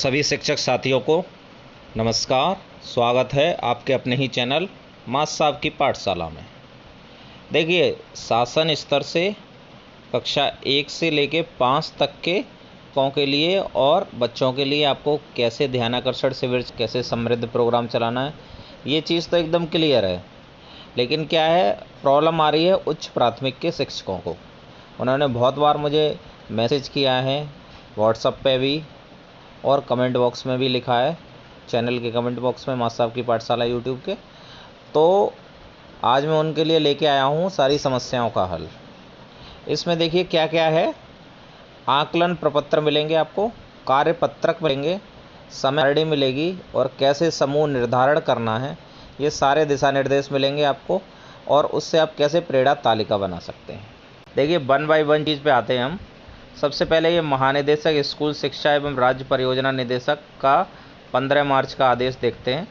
सभी शिक्षक साथियों को नमस्कार। स्वागत है आपके अपने ही चैनल मास साहब की पाठशाला में। देखिए, शासन स्तर से कक्षा 1 से लेके 5 तक के लिए और बच्चों के लिए आपको कैसे ध्यानाकर्षण शिविर, कैसे समृद्ध प्रोग्राम चलाना है, ये चीज़ तो एकदम क्लियर है। लेकिन क्या है, प्रॉब्लम आ रही है उच्च प्राथमिक के शिक्षकों को। उन्होंने बहुत बार मुझे मैसेज किया है, व्हाट्सएप पे भी और कमेंट बॉक्स में भी लिखा है, चैनल के कमेंट बॉक्स में मास साहब की पाठशाला यूट्यूब के। तो आज मैं उनके लिए लेके आया हूँ सारी समस्याओं का हल। इसमें देखिए क्या क्या है। आकलन प्रपत्र मिलेंगे आपको, कार्यपत्रक मिलेंगे, समय सारणी मिलेगी और कैसे समूह निर्धारण करना है, ये सारे दिशा निर्देश मिलेंगे आपको। और उससे आप कैसे प्रेरणा तालिका बना सकते हैं। देखिए, 1 बाय 1 चीज़ पे आते हैं हम। सबसे पहले ये महानिदेशक स्कूल शिक्षा एवं राज्य परियोजना निदेशक का 15 मार्च का आदेश देखते हैं।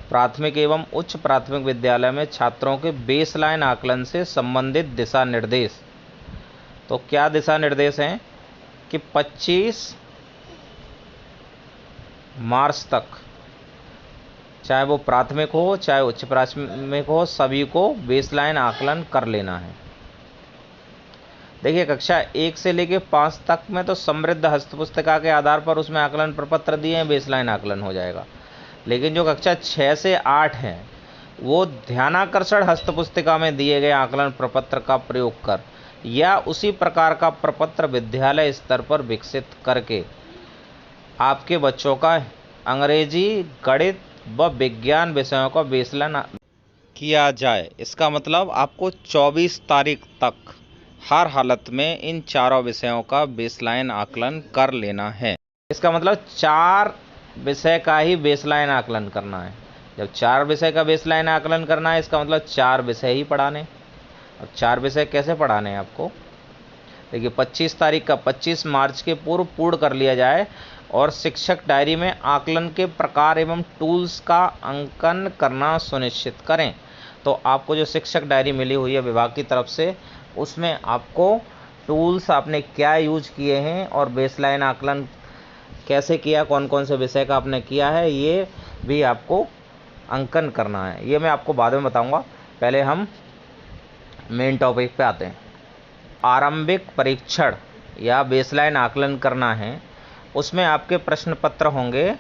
प्राथमिक एवं उच्च प्राथमिक विद्यालय में छात्रों के बेसलाइन आकलन से संबंधित दिशा निर्देश। तो क्या दिशा निर्देश हैं कि 25 मार्च तक, चाहे वो प्राथमिक हो चाहे उच्च प्राथमिक हो, सभी को बेसलाइन आकलन कर लेना है। देखिए, कक्षा 1 से लेके 5 तक में तो समृद्ध हस्तपुस्तिका के आधार पर उसमें आकलन प्रपत्र दिए हैं, बेसलाइन आकलन हो जाएगा। लेकिन जो कक्षा 6 से 8 है, वो ध्यानाकर्षण हस्तपुस्तिका में दिए गए आकलन प्रपत्र का प्रयोग कर या उसी प्रकार का प्रपत्र विद्यालय स्तर पर विकसित करके आपके बच्चों का अंग्रेजी, गणित व विज्ञान विषयों का बेसलाइन किया जाए। इसका मतलब आपको 24 तारीख तक हर हालत में इन चारों विषयों का बेसलाइन आकलन कर लेना है। इसका मतलब 4 विषय का ही बेसलाइन आकलन करना है। जब 4 विषय का बेसलाइन आकलन करना है, इसका मतलब 4 विषय ही पढ़ाने। अब 4 विषय कैसे पढ़ाने हैं आपको? देखिए, 25 तारीख का 25 मार्च के पूर्व पूर्ण कर लिया जाए और शिक्षक डायरी में आकलन के प्रकार एवं टूल्स का अंकन करना सुनिश्चित करें। तो आपको जो शिक्षक डायरी मिली हुई है विभाग की तरफ से, उसमें आपको टूल्स आपने क्या यूज किए हैं और बेसलाइन आकलन कैसे किया, कौन कौन से विषय का आपने किया है, ये भी आपको अंकन करना है। ये मैं आपको बाद में बताऊंगा। पहले हम मेन टॉपिक पे आते हैं। आरंभिक परीक्षण या बेसलाइन आकलन करना है, उसमें आपके प्रश्न पत्र होंगे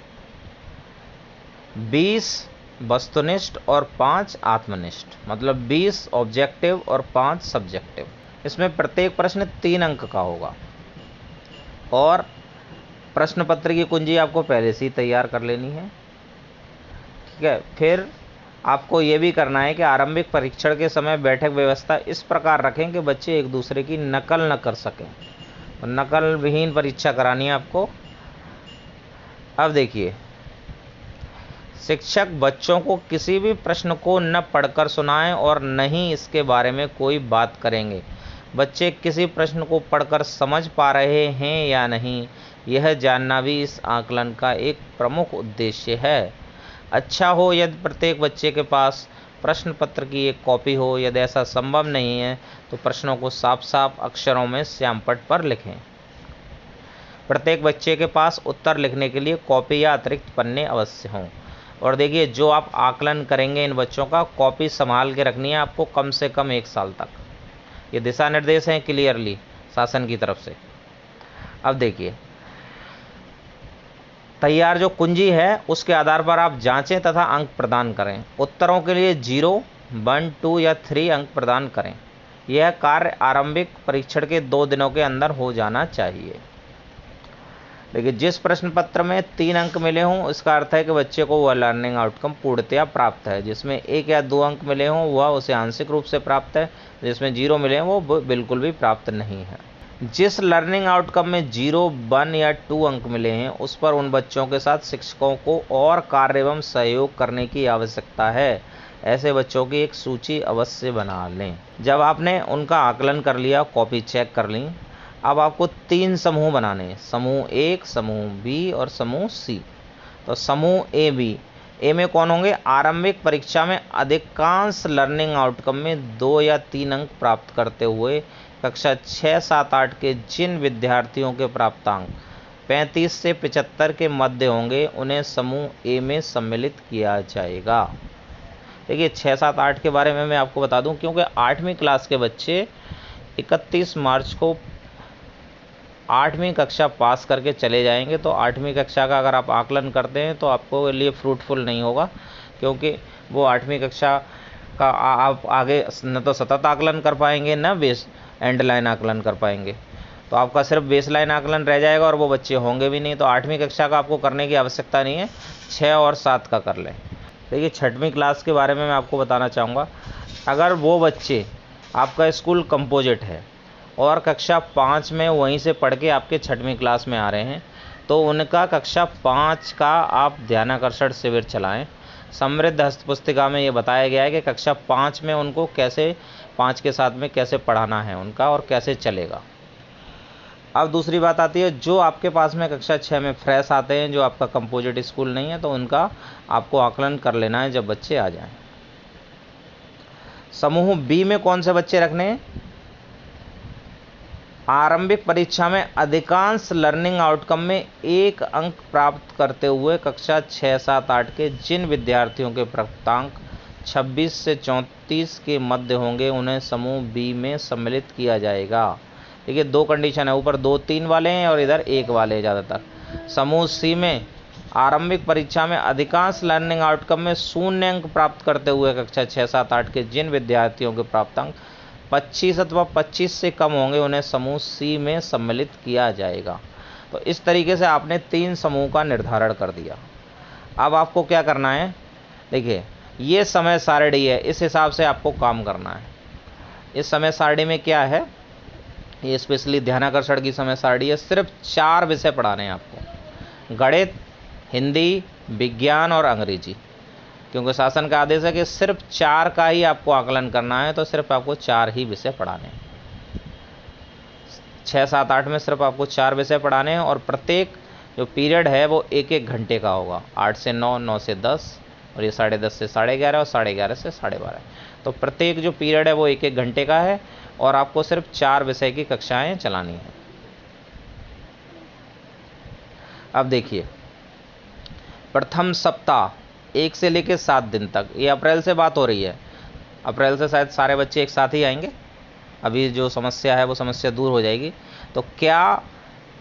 20 वस्तुनिष्ठ और 5 आत्मनिष्ठ, मतलब 20 ऑब्जेक्टिव और 5 सब्जेक्टिव। इसमें प्रत्येक प्रश्न 3 अंक का होगा और प्रश्न पत्र की कुंजी आपको पहले से ही तैयार कर लेनी है। ठीक है। फिर आपको ये भी करना है कि आरंभिक परीक्षण के समय बैठक व्यवस्था इस प्रकार रखें कि बच्चे एक दूसरे की नकल न कर सकें। नकल विहीन परीक्षा करानी है आपको। अब देखिए, शिक्षक बच्चों को किसी भी प्रश्न को न पढ़कर सुनाएं और न ही इसके बारे में कोई बात करेंगे। बच्चे किसी प्रश्न को पढ़कर समझ पा रहे हैं या नहीं, यह जानना भी इस आकलन का एक प्रमुख उद्देश्य है। अच्छा हो यदि प्रत्येक बच्चे के पास प्रश्न पत्र की एक कॉपी हो। यदि ऐसा संभव नहीं है तो प्रश्नों को साफ साफ अक्षरों में श्यामपट्ट पर लिखें। प्रत्येक बच्चे के पास उत्तर लिखने के लिए कॉपी या अतिरिक्त पन्ने अवश्य हों। और देखिए, जो आप आकलन करेंगे इन बच्चों का, कॉपी संभाल के रखनी है आपको कम से कम 1 साल तक। ये दिशा निर्देश हैं क्लियरली शासन की तरफ से। अब देखिए, तैयार जो कुंजी है उसके आधार पर आप जांचें तथा अंक प्रदान करें। उत्तरों के लिए 0, 1, 2 या 3 अंक प्रदान करें। यह कार्य आरंभिक परीक्षण के 2 दिनों के अंदर हो जाना चाहिए। देखिए, जिस प्रश्न पत्र में 3 अंक मिले हों, इसका अर्थ है कि बच्चे को वह लर्निंग आउटकम पूर्णतया प्राप्त है। जिसमें 1 या 2 अंक मिले हों, वह उसे आंशिक रूप से प्राप्त है। जिसमें 0 मिले हैं, वो बिल्कुल भी प्राप्त नहीं है। जिस लर्निंग आउटकम में 0, 1 या 2 अंक मिले हैं, उस पर उन बच्चों के साथ शिक्षकों को और कार्य एवं सहयोग करने की आवश्यकता है। ऐसे बच्चों की एक सूची अवश्य बना लें। जब आपने उनका आकलन कर लिया, कॉपी चेक कर ली, अब आपको 3 समूह बनाने हैं, समूह 1, समूह बी और समूह सी। तो समूह ए बी, ए में कौन होंगे? आरंभिक परीक्षा में अधिकांश लर्निंग आउटकम में 2 या 3 अंक प्राप्त करते हुए कक्षा 6, 7, 8 के जिन विद्यार्थियों के प्राप्तांक 35 से 75 के मध्य होंगे, उन्हें समूह ए में सम्मिलित किया जाएगा। देखिए 6, 7, 8 के बारे में मैं आपको बता दूं, क्योंकि 8वीं क्लास के बच्चे 31 मार्च को 8वीं कक्षा पास करके चले जाएंगे, तो 8वीं कक्षा का अगर आप आकलन करते हैं तो आपको लिए फ्रूटफुल नहीं होगा, क्योंकि वो 8वीं कक्षा का आप आगे न तो सतत आकलन कर पाएंगे, न बेस एंड लाइन आकलन कर पाएंगे। तो आपका सिर्फ बेस लाइन आकलन रह जाएगा और वो बच्चे होंगे भी नहीं। तो 8वीं कक्षा का आपको करने की आवश्यकता नहीं है, 6 और 7 का कर लें। देखिए 6वीं क्लास के बारे में मैं आपको बताना चाहूँगा। अगर वो बच्चे, आपका स्कूल कंपोजिट है और कक्षा 5 में वहीं से पढ़ के आपके 6वीं क्लास में आ रहे हैं, तो उनका कक्षा 5 का आप ध्यानाकर्षण शिविर चलाएं। समृद्ध हस्त पुस्तिका में ये बताया गया है कि कक्षा 5 में उनको कैसे 5 के साथ में कैसे पढ़ाना है उनका और कैसे चलेगा। अब दूसरी बात आती है, जो आपके पास में कक्षा 6 में फ्रेश आते हैं, जो आपका कंपोजिट स्कूल नहीं है, तो उनका आपको आकलन कर लेना है जब बच्चे आ जाएं। समूह बी में कौन से बच्चे रखने हैं? आरंभिक परीक्षा में अधिकांश लर्निंग आउटकम में 1 अंक प्राप्त करते हुए कक्षा 6, 7, 8 के जिन विद्यार्थियों के प्राप्तांक 26 से 34 के मध्य होंगे, उन्हें समूह बी में सम्मिलित किया जाएगा। देखिए 2 कंडीशन है, ऊपर 2, 3 वाले हैं और इधर 1 वाले हैं ज़्यादातर। समूह सी में आरंभिक परीक्षा में अधिकांश लर्निंग आउटकम में 0 अंक प्राप्त करते हुए कक्षा 6, 7, 8 के जिन विद्यार्थियों के प्राप्तांक 25 अथवा 25 से कम होंगे, उन्हें समूह सी में सम्मिलित किया जाएगा। तो इस तरीके से आपने 3 समूह का निर्धारण कर दिया। अब आपको क्या करना है? देखिए ये समय सारणी है, इस हिसाब से आपको काम करना है। इस समय सारणी में क्या है? ये स्पेशली ध्यानाकर्षण की समय सारणी है। सिर्फ 4 विषय पढ़ाने हैं आपको, गणित, हिंदी, विज्ञान और अंग्रेजी, क्योंकि शासन का आदेश है कि सिर्फ 4 का ही आपको आकलन करना है, तो सिर्फ आपको 4 ही विषय पढ़ाने हैं। 6, 7, 8 में सिर्फ आपको 4 विषय पढ़ाने हैं और प्रत्येक जो पीरियड है वो 1-1 घंटे का होगा। 8 से 9, 9 से 10 और ये 10:30 से 11:30 और 11:30 से 12:30। तो प्रत्येक जो पीरियड है वो 1-1 घंटे का है और आपको सिर्फ 4 विषय की कक्षाएं चलानी है। अब देखिए प्रथम सप्ताह 1 से लेकर 7 दिन तक, ये अप्रैल से बात हो रही है। अप्रैल से शायद सारे बच्चे एक साथ ही आएंगे, अभी जो समस्या है वो समस्या दूर हो जाएगी। तो क्या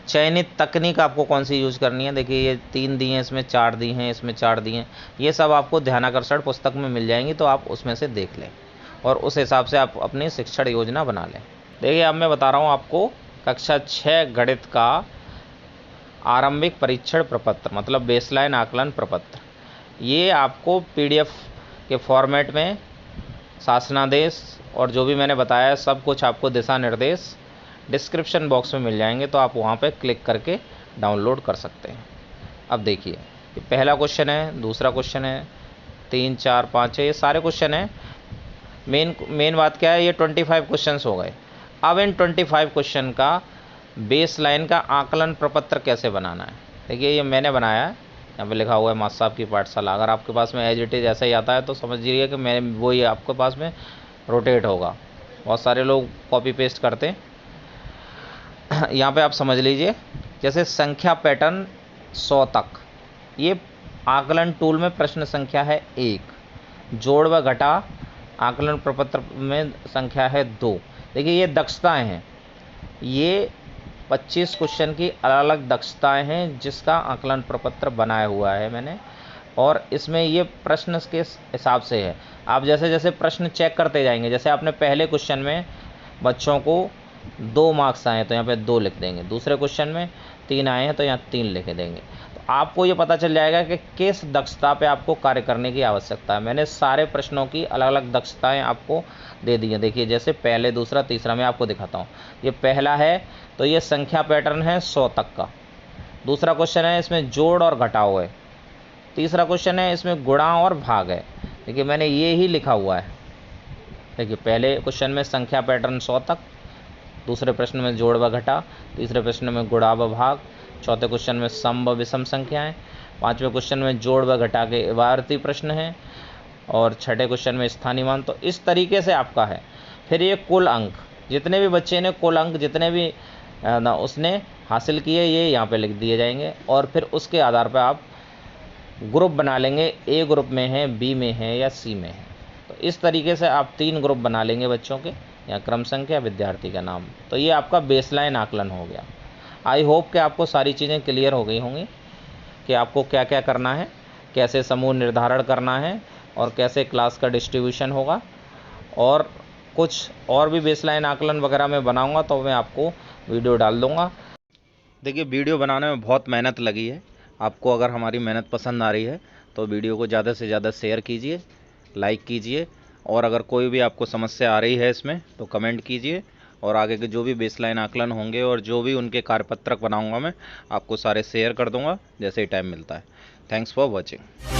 चयनित तकनीक आपको कौन सी यूज करनी है? देखिए ये 3 दी हैं, इसमें 4 दी हैं, इसमें 4 दी हैं, ये सब आपको ध्यानाकर्षण पुस्तक में मिल जाएंगी, तो आप उसमें से देख लें और उस हिसाब से आप अपनी शिक्षण योजना बना लें। देखिए अब मैं बता रहा हूँ आपको कक्षा 6 गणित का आरंभिक परीक्षण प्रपत्र, मतलब बेसलाइन आकलन प्रपत्र। ये आपको PDF के फॉर्मेट में शासनादेश और जो भी मैंने बताया सब कुछ आपको दिशा निर्देश डिस्क्रिप्शन बॉक्स में मिल जाएंगे, तो आप वहाँ पे क्लिक करके डाउनलोड कर सकते हैं। अब देखिए ये पहला क्वेश्चन है, दूसरा क्वेश्चन है, 3, 4, 5 है, ये सारे क्वेश्चन हैं। मेन बात क्या है, ये 25 क्वेश्चन हो गए। अब इन 25 क्वेश्चन का बेस लाइन का आकलन प्रपत्र कैसे बनाना है? देखिए ये मैंने बनाया है, यहाँ पे लिखा हुआ है मास्टर साहब की पाठशाला। अगर आपके पास में एज इट इज ऐसा ही आता है तो समझिए कि मैं वो ही आपके पास में रोटेट होगा। बहुत सारे लोग कॉपी पेस्ट करते हैं। यहाँ पे आप समझ लीजिए, जैसे संख्या पैटर्न 100 तक, ये आकलन टूल में प्रश्न संख्या है 1, जोड़ व घटा आकलन प्रपत्र में संख्या है 2। देखिए ये दक्षताएं हैं, ये 25 क्वेश्चन की अलग अलग दक्षताएं हैं जिसका आकलन प्रपत्र बनाया हुआ है मैंने, और इसमें ये प्रश्न के हिसाब से है। आप जैसे जैसे प्रश्न चेक करते जाएंगे, जैसे आपने पहले क्वेश्चन में बच्चों को 2 मार्क्स आए तो यहाँ पे 2 लिख देंगे, दूसरे क्वेश्चन में 3 आए हैं तो यहाँ 3 लिख देंगे। तो आपको ये पता चल जाएगा कि किस दक्षता पे आपको कार्य करने की आवश्यकता है। मैंने सारे प्रश्नों की अलग अलग दक्षताएं आपको दे दी हैं। देखिए जैसे पहले, दूसरा, तीसरा मैं आपको दिखाता हूँ। ये पहला है तो ये संख्या पैटर्न है 100 तक का। दूसरा क्वेश्चन है, इसमें जोड़ और घटाव है। तीसरा क्वेश्चन है, इसमें गुणा और भाग है। देखिए मैंने ये ही लिखा हुआ है। देखिए पहले क्वेश्चन में संख्या पैटर्न 100 तक, दूसरे प्रश्न में जोड़ व घटा, तीसरे प्रश्न में गुणा व भाग, चौथे क्वेश्चन में सम व विषम संख्याएं, पांचवें क्वेश्चन में जोड़ व घटा के इबारती प्रश्न हैं और छठे क्वेश्चन में स्थानीय मान। तो इस तरीके से आपका है। फिर ये कुल अंक, जितने भी बच्चे ने कुल अंक, जितने भी ना उसने हासिल किए, ये यहाँ पे लिख दिए जाएंगे। और फिर उसके आधार पर आप ग्रुप बना लेंगे, ए ग्रुप में है, बी में है या सी में है। तो इस तरीके से आप 3 ग्रुप बना लेंगे बच्चों के, या क्रम संख्या, विद्यार्थी का नाम। तो ये आपका बेसलाइन आकलन हो गया। आई होप कि आपको सारी चीज़ें क्लियर हो गई होंगी कि आपको क्या क्या करना है, कैसे समूह निर्धारण करना है और कैसे क्लास का डिस्ट्रीब्यूशन होगा। और कुछ और भी बेसलाइन आकलन वगैरह मैं बनाऊंगा तो मैं आपको वीडियो डाल दूंगा। देखिए, वीडियो बनाने में बहुत मेहनत लगी है। आपको अगर हमारी मेहनत पसंद आ रही है तो वीडियो को ज़्यादा से ज़्यादा शेयर कीजिए, लाइक कीजिए, और अगर कोई भी आपको समस्या आ रही है इसमें तो कमेंट कीजिए। और आगे के जो भी बेसलाइन आकलन होंगे और जो भी उनके कार्यपत्रक बनाऊंगा मैं आपको सारे शेयर कर दूंगा जैसे ही टाइम मिलता है। Thanks for watching.